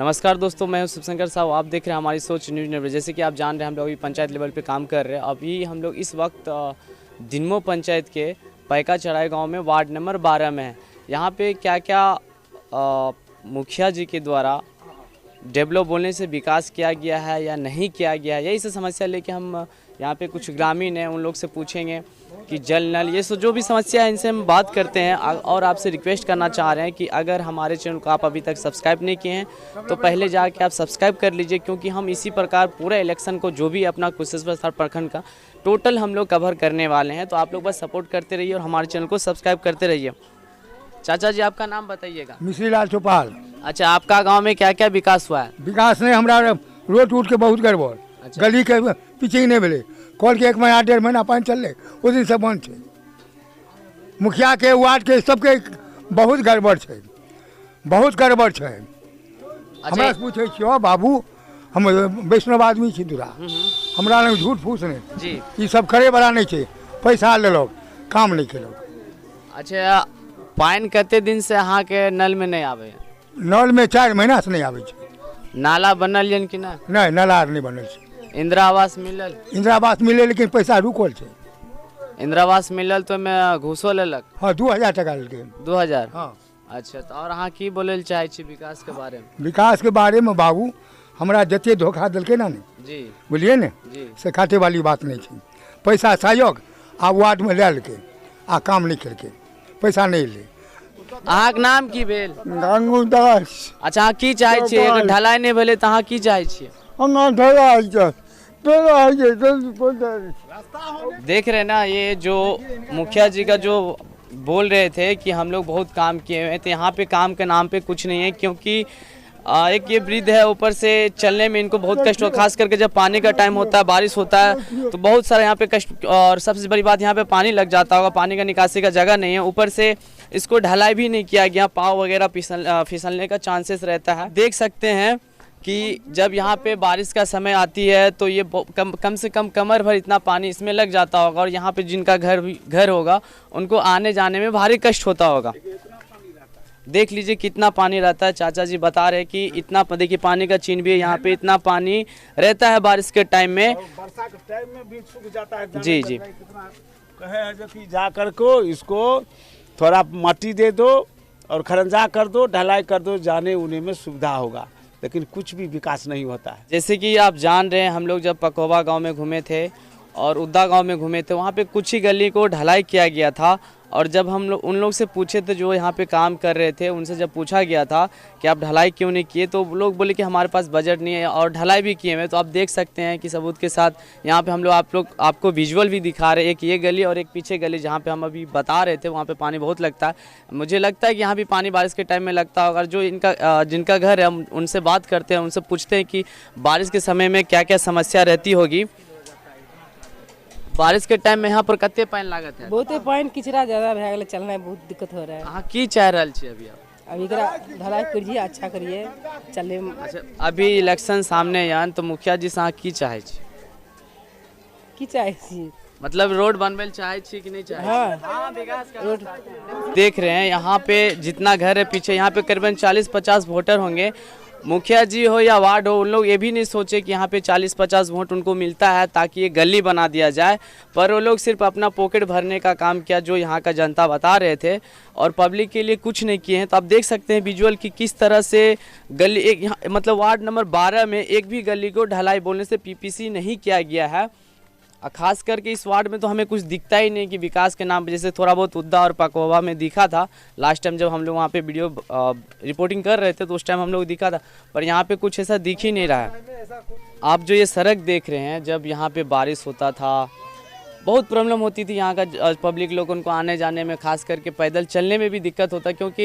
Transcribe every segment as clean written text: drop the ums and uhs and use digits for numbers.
नमस्कार दोस्तों, मैं हूं शिवशंकर साहब। आप देख रहे हैं हमारी सोच न्यूज़ नेटवर्क। जैसे कि आप जान रहे हैं, हम लोग अभी पंचायत लेवल पे काम कर रहे हैं। अभी हम लोग इस वक्त दिनमो पंचायत के पैका चढ़ाई गांव में वार्ड नंबर 12 में है। यहाँ पे क्या क्या मुखिया जी के द्वारा डेवलप बोलने से विकास किया गया है या नहीं किया गया है, यही से समस्या लेके हम यहाँ पे कुछ ग्रामीण हैं, उन लोग से पूछेंगे कि जल नल ये सब जो भी समस्या है इनसे हम बात करते हैं। और आपसे रिक्वेस्ट करना चाह रहे हैं कि अगर हमारे चैनल को आप अभी तक सब्सक्राइब नहीं किए हैं तो पहले जाके आप सब्सक्राइब कर लीजिए, क्योंकि हम इसी प्रकार पूरे इलेक्शन को जो भी अपना कुशेश्वर प्रखंड का टोटल हम लोग कवर करने वाले हैं। तो आप लोग बस सपोर्ट करते रहिए और हमारे चैनल को सब्सक्राइब करते रहिए। चाचा जी, आपका नाम बताइएगा। मिश्री लाल चौपाल। अच्छा, आपका गाँव में क्या क्या विकास हुआ है? विकास ने हमारा रोड टूट के बहुत गड़बड़। अच्छा। गली के पीछे ही नहीं मिले, कॉल के 1 महीना 1.5 महीना पानी चल रहे, उस दिन से बंद थे। मुखिया के वार्ड के सबके बहुत गड़बड़ है, बहुत गड़बड़ है। हमरा से पूछे छियो बाबू, हम वैष्णव आदमी छी दूरा, हमरा लग झूठ फूस नहीं जी, ये सब करे वाला नहीं छे। पैसा ले लो, काम नहीं केलो। अच्छा, पानी कते दिन से अहाँ के नल में नहीं आवे? नल में 4 महीना से नहीं आवे छे। नाला बनल यन कि ना? नहीं, नाला नहीं बनल छे। इंदिरा आवास मिलल? इंदिरा आवास मिले लेकिन पैसा रुकल छे। इंदिरा आवास मिलल तो मैं घूसो लेलक? हाँ, 2000 टका लेलकै। 2000? हाँ। अच्छा, तो और अहाँ की बोले चाहे छी विकास के बारे में? विकास के बारे में बाबू हमरा जते धोखा दिलकै ना जी, बुझलिए ने, से खाते वाली बात नहीं थी। पैसा सहयोग आ वार्ड में ले लेके आ काम नहीं केलकै, पैसा नहीं ले। अहाँ के नाम की भेल? गंगू दास। अच्छा, अहाँ की चाहे छियै? अगर ढलाई नहीं भेले तो अहाँ की चाहे छियै? हम ढलाई देख रहे हैं ना, ये जो मुखिया जी का जो बोल रहे थे कि हम लोग बहुत काम किए हुए थे, यहाँ पे काम के नाम पे कुछ नहीं है। क्योंकि एक ये वृद्ध है, ऊपर से चलने में इनको बहुत कष्ट हो, खास करके जब पानी का टाइम होता है, बारिश होता है तो बहुत सारा यहाँ पे कष्ट। और सबसे बड़ी बात, यहाँ पे पानी लग जाता होगा, पानी का निकासी का जगह नहीं है। ऊपर से इसको ढलाई भी नहीं किया गया, पाव वगैरह फिसलने का चांसेस रहता है। देख सकते हैं कि जब यहाँ पे बारिश का समय आती है तो ये कम से कम कमर भर इतना पानी इसमें लग जाता होगा। और यहाँ पे जिनका घर होगा उनको आने जाने में भारी कष्ट होता होगा। देख लीजिए कितना पानी रहता है। चाचा जी बता रहे हैं कि इतना, देखिए पानी का चिन्ह भी है, यहाँ पे इतना पानी रहता है बारिश के टाइम में। वर्षा के टाइम में भी सूख जाता है। जी जी, कहे है जो कि जा कर को इसको थोड़ा मट्टी दे दो और खरंजा कर दो, ढलाई कर दो, जाने उने में सुविधा होगा, लेकिन कुछ भी विकास नहीं होता है। जैसे कि आप जान रहे हैं, हम लोग जब पकोवा गांव में घूमे थे और उद्दा गांव में घूमे थे, वहाँ पे कुछ ही गली को ढलाई किया गया था। और जब हम लोग उन लोग से पूछे थे जो यहाँ पे काम कर रहे थे, उनसे जब पूछा गया था कि आप ढलाई क्यों नहीं किए, तो वो लोग बोले कि हमारे पास बजट नहीं है और ढलाई भी किए हुए। तो आप देख सकते हैं कि सबूत के साथ यहाँ पे हम लोग आपको विजुअल भी दिखा रहे हैं। एक ये गली और एक पीछे गली जहाँ पे हम अभी बता रहे थे, वहाँ पे पानी बहुत लगता है। मुझे लगता है कि यहाँ भी पानी बारिश के टाइम में लगता होगा। जो जिनका घर है, हम उनसे बात करते हैं, उनसे पूछते हैं कि बारिश के समय में क्या क्या समस्या रहती होगी। बारिश के टाइम में यहाँ पर कते पानी लागत है? बहुते पानी किचरा ज्यादा भए गेलै, चलना बहुत दिक्कत हो रहा है। अहाँ की चाह रहल छी अभी? अभी ढलाई करिए, अच्छा करिए, चले। अच्छा, अभी इलेक्शन सामने यान, तो मुखिया जी से अहाँ की चाहे छी? की चाहे छी मतलब रोड बनवे चाहे छी कि नहीं चाहे? हाँ, रोड देख रहे हैं यहाँ पे जितना घर है पीछे, यहाँ पे करीबन 40-50 वोटर होंगे। मुखिया जी हो या वार्ड हो, उन लोग ये भी नहीं सोचे कि यहाँ पे 40-50 वोट उनको मिलता है ताकि ये गली बना दिया जाए, पर वो लोग सिर्फ अपना पॉकेट भरने का काम किया, जो यहाँ का जनता बता रहे थे, और पब्लिक के लिए कुछ नहीं किए हैं। तो आप देख सकते हैं विजुअल कि किस तरह से गली एक यहाँ मतलब वार्ड नंबर 12 में एक भी गली को ढलाई बोलने से पीपीसी नहीं किया गया है। खास करके इस वार्ड में तो हमें कुछ दिखता ही नहीं कि विकास के नाम पे, जैसे थोड़ा बहुत उद्दा और पकोवा में दिखा था लास्ट टाइम जब हम लोग वहाँ पे वीडियो रिपोर्टिंग कर रहे थे, तो उस टाइम हम लोग दिखा था, पर यहाँ पे कुछ ऐसा दिख ही नहीं रहा है। आप जो ये सड़क देख रहे हैं, जब यहाँ पे बारिश होता था बहुत प्रॉब्लम होती थी यहाँ का पब्लिक लोग, उनको आने जाने में, खास करके पैदल चलने में भी दिक्कत होता, क्योंकि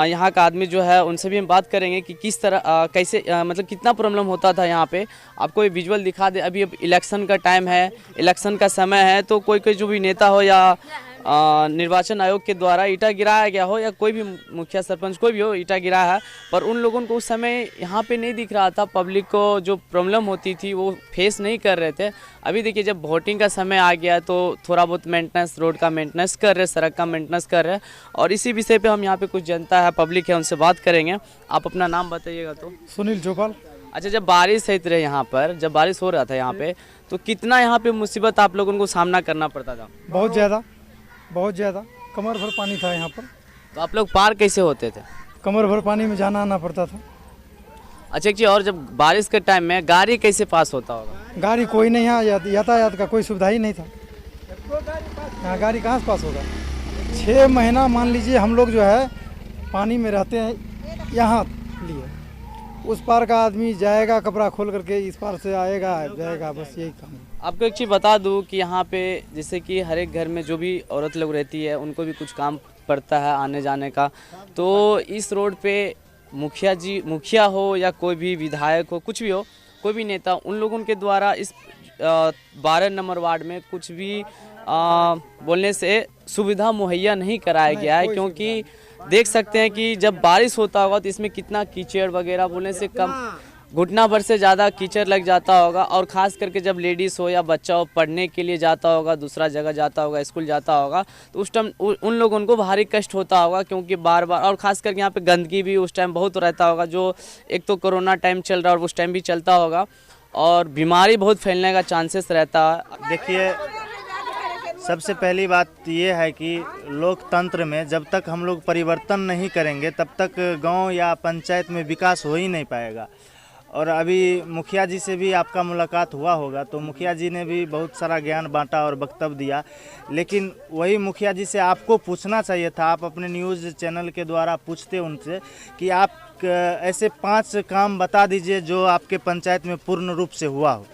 यहाँ का आदमी जो है उनसे भी हम बात करेंगे कि किस तरह कैसे मतलब कितना प्रॉब्लम होता था यहाँ पे। आपको ये विजुअल दिखा दे। अभी अब इलेक्शन का टाइम है, इलेक्शन का समय है, तो कोई जो भी नेता हो या निर्वाचन आयोग के द्वारा ईटा गिराया गया हो या कोई भी मुखिया सरपंच कोई भी हो ईटा गिरा है, पर उन लोगों को उस समय यहाँ पे नहीं दिख रहा था। पब्लिक को जो प्रॉब्लम होती थी वो फेस नहीं कर रहे थे। अभी देखिए जब वोटिंग का समय आ गया तो थोड़ा बहुत मेंटेनेंस, रोड का मेंटेनेंस कर रहे, सड़क का मेंटेनेंस कर रहे। और इसी विषय पे हम यहाँ पे कुछ जनता है, पब्लिक है, उनसे बात करेंगे। आप अपना नाम बताइएगा। तो सुनील चौपाल। अच्छा, जब बारिश होती रहे यहाँ पर, जब बारिश हो रहा था यहाँ पे, तो कितना यहाँ पे मुसीबत आप लोगों को सामना करना पड़ता था? बहुत ज़्यादा कमर भर पानी था यहाँ पर। तो आप लोग पार कैसे होते थे? कमर भर पानी में जाना आना पड़ता था। अच्छा जी, और जब बारिश के टाइम में गाड़ी कैसे पास होता होगा? गाड़ी कोई नहीं, यहाँ यातायात का कोई सुविधा ही नहीं था। यहाँ गाड़ी कहाँ से पास होगा? 6 महीना मान लीजिए हम लोग जो है पानी में रहते हैं यहाँ लिए। उस पार का आदमी जाएगा कपड़ा खोल करके, इस पार से आएगा जाएगा, बस यही काम है। आपको एक चीज़ बता दूं कि यहाँ पे जैसे कि हर एक घर में जो भी औरत लोग रहती है उनको भी कुछ काम पड़ता है आने जाने का। तो इस रोड पे मुखिया हो या कोई भी विधायक हो, कुछ भी हो, कोई भी नेता, उन लोगों के द्वारा इस 12 नंबर वार्ड में कुछ भी बोलने से सुविधा मुहैया नहीं कराया गया है। क्योंकि देख सकते हैं कि जब बारिश होता होगा तो इसमें कितना कीचड़ वगैरह बोलने से कम, घुटना भर से ज़्यादा कीचड़ लग जाता होगा। और ख़ास करके जब लेडीज़ हो या बच्चा हो पढ़ने के लिए जाता होगा, दूसरा जगह जाता होगा, स्कूल जाता होगा, तो उस टाइम उन लोगों को भारी कष्ट होता होगा। क्योंकि बार बार, और ख़ास करके यहाँ पे गंदगी भी उस टाइम बहुत रहता होगा, जो एक तो कोरोना टाइम चल रहा है और उस टाइम भी चलता होगा, और बीमारी बहुत फैलने का चांसेस रहता है। देखिए, सबसे पहली बात ये है कि लोकतंत्र में जब तक हम लोग परिवर्तन नहीं करेंगे तब तक गांव या पंचायत में विकास हो ही नहीं पाएगा। और अभी मुखिया जी से भी आपका मुलाकात हुआ होगा, तो मुखिया जी ने भी बहुत सारा ज्ञान बांटा और वक्तव्य दिया। लेकिन वही मुखिया जी से आपको पूछना चाहिए था, आप अपने न्यूज़ चैनल के द्वारा पूछते उनसे कि आप ऐसे 5 काम बता दीजिए जो आपके पंचायत में पूर्ण रूप से हुआ हो।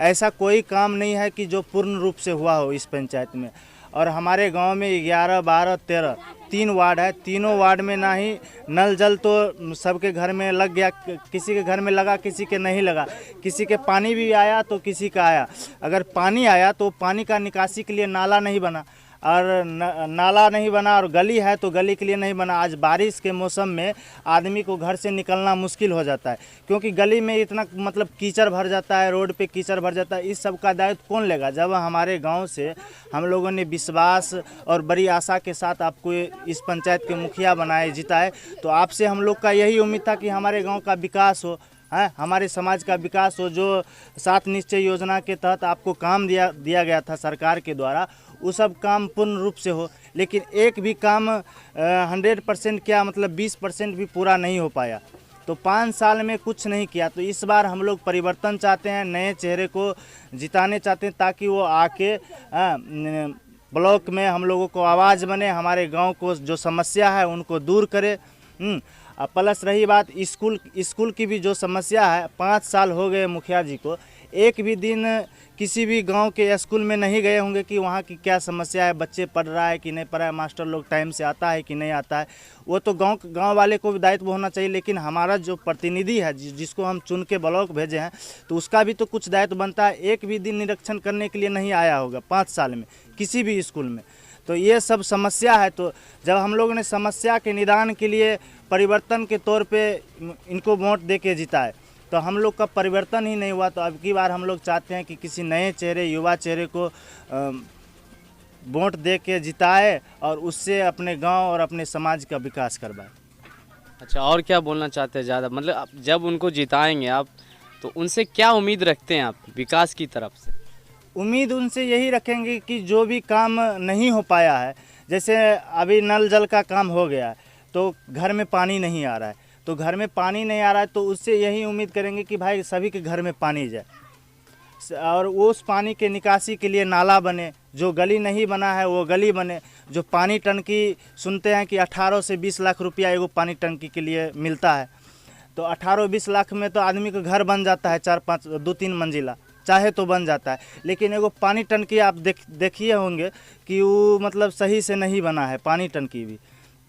ऐसा कोई काम नहीं है कि जो पूर्ण रूप से हुआ हो इस पंचायत में। और हमारे गांव में 11, 12, 13 3 वार्ड है। तीनों वार्ड में ना ही नल जल तो सबके घर में लग गया, किसी के घर में लगा, किसी के नहीं लगा। किसी के पानी भी आया तो किसी का आया। अगर पानी आया तो पानी का निकासी के लिए नाला नहीं बना, और नाला नहीं बना, और गली है तो गली के लिए नहीं बना। आज बारिश के मौसम में आदमी को घर से निकलना मुश्किल हो जाता है, क्योंकि गली में इतना मतलब कीचड़ भर जाता है, रोड पे कीचड़ भर जाता है। इस सब का दायित्व कौन लेगा? जब हमारे गांव से हम लोगों ने विश्वास और बड़ी आशा के साथ आपको इस पंचायत के मुखिया बनाए, जिताए, तो आपसे हम लोग का यही उम्मीद था कि हमारे गाँव का विकास हो, है हमारे समाज का विकास हो। जो 7 निश्चय योजना के तहत आपको काम दिया गया था सरकार के द्वारा, वो सब काम पूर्ण रूप से हो। लेकिन एक भी काम 100% क्या मतलब 20% भी पूरा नहीं हो पाया। तो 5 साल में कुछ नहीं किया। तो इस बार हम लोग परिवर्तन चाहते हैं, नए चेहरे को जिताने चाहते हैं, ताकि वो आके ब्लॉक में हम लोगों को आवाज़ बने, हमारे गांव को जो समस्या है उनको दूर करे। प्लस रही बात स्कूल की भी जो समस्या है, 5 साल हो गए मुखिया जी को, एक भी दिन किसी भी गांव के स्कूल में नहीं गए होंगे कि वहाँ की क्या समस्या है, बच्चे पढ़ रहा है कि नहीं पढ़ रहा है, मास्टर लोग टाइम से आता है कि नहीं आता है। वो तो गांव वाले को भी दायित्व होना चाहिए। लेकिन हमारा जो प्रतिनिधि है, जिसको हम चुन के ब्लॉक भेजे हैं, तो उसका भी तो कुछ दायित्व बनता है। एक भी दिन निरीक्षण करने के लिए नहीं आया होगा 5 साल में किसी भी स्कूल में। तो ये सब समस्या है। तो जब हम लोगों ने समस्या के निदान के लिए परिवर्तन के तौर पे इनको वोट दे के जिताए, तो हम लोग का परिवर्तन ही नहीं हुआ। तो अब की बार हम लोग चाहते हैं कि किसी नए चेहरे, युवा चेहरे को वोट दे के जिताए और उससे अपने गांव और अपने समाज का विकास करवाए। अच्छा, और क्या बोलना चाहते हैं ज़्यादा, मतलब जब उनको जिताएंगे आप तो उनसे क्या उम्मीद रखते हैं आप विकास की तरफ से? उम्मीद उनसे यही रखेंगे कि जो भी काम नहीं हो पाया है, जैसे अभी नल जल का काम हो गया है तो घर में पानी नहीं आ रहा है, तो घर में पानी नहीं आ रहा है तो उससे यही उम्मीद करेंगे कि भाई सभी के घर में पानी जाए और उस पानी के निकासी के लिए नाला बने। जो गली नहीं बना है वो गली बने। जो पानी टंकी सुनते हैं कि 18 से 20 लाख रुपया एगो पानी टंकी के लिए मिलता है, तो 18-20 लाख में तो आदमी का घर बन जाता है, 4-5 2-3 मंजिला चाहे तो बन जाता है। लेकिन एगो पानी टंकी आप देखिए होंगे कि वो मतलब सही से नहीं बना है पानी टंकी भी।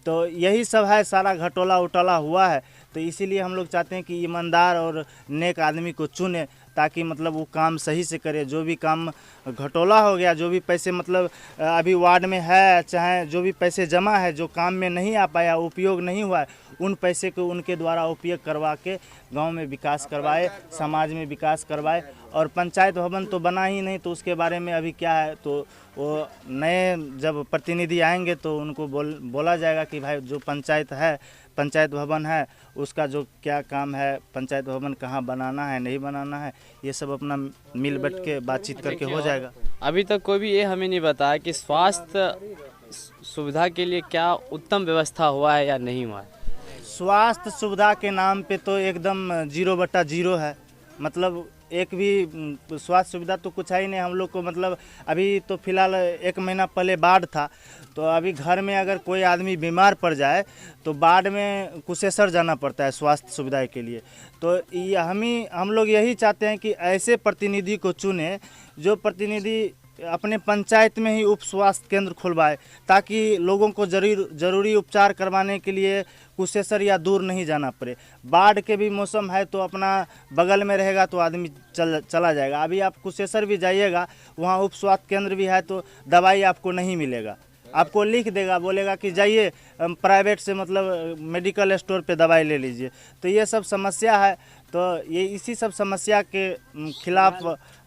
तो यही सब है, सारा घटोला उटोला हुआ है। तो इसीलिए हम लोग चाहते हैं कि ईमानदार और नेक आदमी को चुने ताकि मतलब वो काम सही से करे। जो भी काम घटोला हो गया, जो भी पैसे मतलब अभी वार्ड में है, चाहे जो भी पैसे जमा है, जो काम में नहीं आ पाया, उपयोग नहीं हुआ है, उन पैसे को उनके द्वारा उपयोग करवा के गांव में विकास करवाए, समाज में विकास करवाए। और पंचायत भवन तो बना ही नहीं, तो उसके बारे में अभी क्या है, तो वो नए जब प्रतिनिधि आएंगे तो उनको बोला जाएगा कि भाई जो पंचायत है, पंचायत भवन है, उसका जो क्या काम है, पंचायत भवन कहाँ बनाना है, नहीं बनाना है, ये सब अपना मिल बैठ के बातचीत करके हो जाएगा। अभी तक कोई भी ये हमें नहीं बताया कि स्वास्थ्य सुविधा के लिए क्या उत्तम व्यवस्था हुआ है या नहीं हुआ है। स्वास्थ्य सुविधा के नाम पे तो एकदम 0/0 है। मतलब एक भी स्वास्थ्य सुविधा तो कुछ है ही नहीं हम लोग को। मतलब अभी तो फिलहाल 1 महीना पहले बाढ़ था, तो अभी घर में अगर कोई आदमी बीमार पड़ जाए तो बाढ़ में कुशेश्वर जाना पड़ता है स्वास्थ्य सुविधा के लिए। तो हम लोग यही चाहते हैं कि ऐसे प्रतिनिधि को चुने जो प्रतिनिधि अपने पंचायत में ही उप स्वास्थ्य केंद्र खुलवाए, ताकि लोगों को जरूरी उपचार करवाने के लिए कुशेश्वर या दूर नहीं जाना पड़े। बाढ़ के भी मौसम है तो अपना बगल में रहेगा तो आदमी चला जाएगा। अभी आप कुशेश्वर भी जाइएगा, वहाँ उप स्वास्थ्य केंद्र भी है, तो दवाई आपको नहीं मिलेगा, आपको लिख देगा, बोलेगा कि जाइए प्राइवेट से मतलब मेडिकल स्टोर पे दवाई ले लीजिए। तो ये सब समस्या है। तो ये इसी सब समस्या के खिलाफ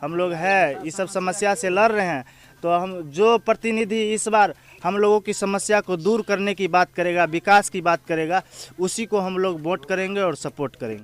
हम लोग है, इस सब समस्या से लड़ रहे हैं। तो हम जो प्रतिनिधि इस बार हम लोगों की समस्या को दूर करने की बात करेगा, विकास की बात करेगा, उसी को हम लोग वोट करेंगे और सपोर्ट करेंगे।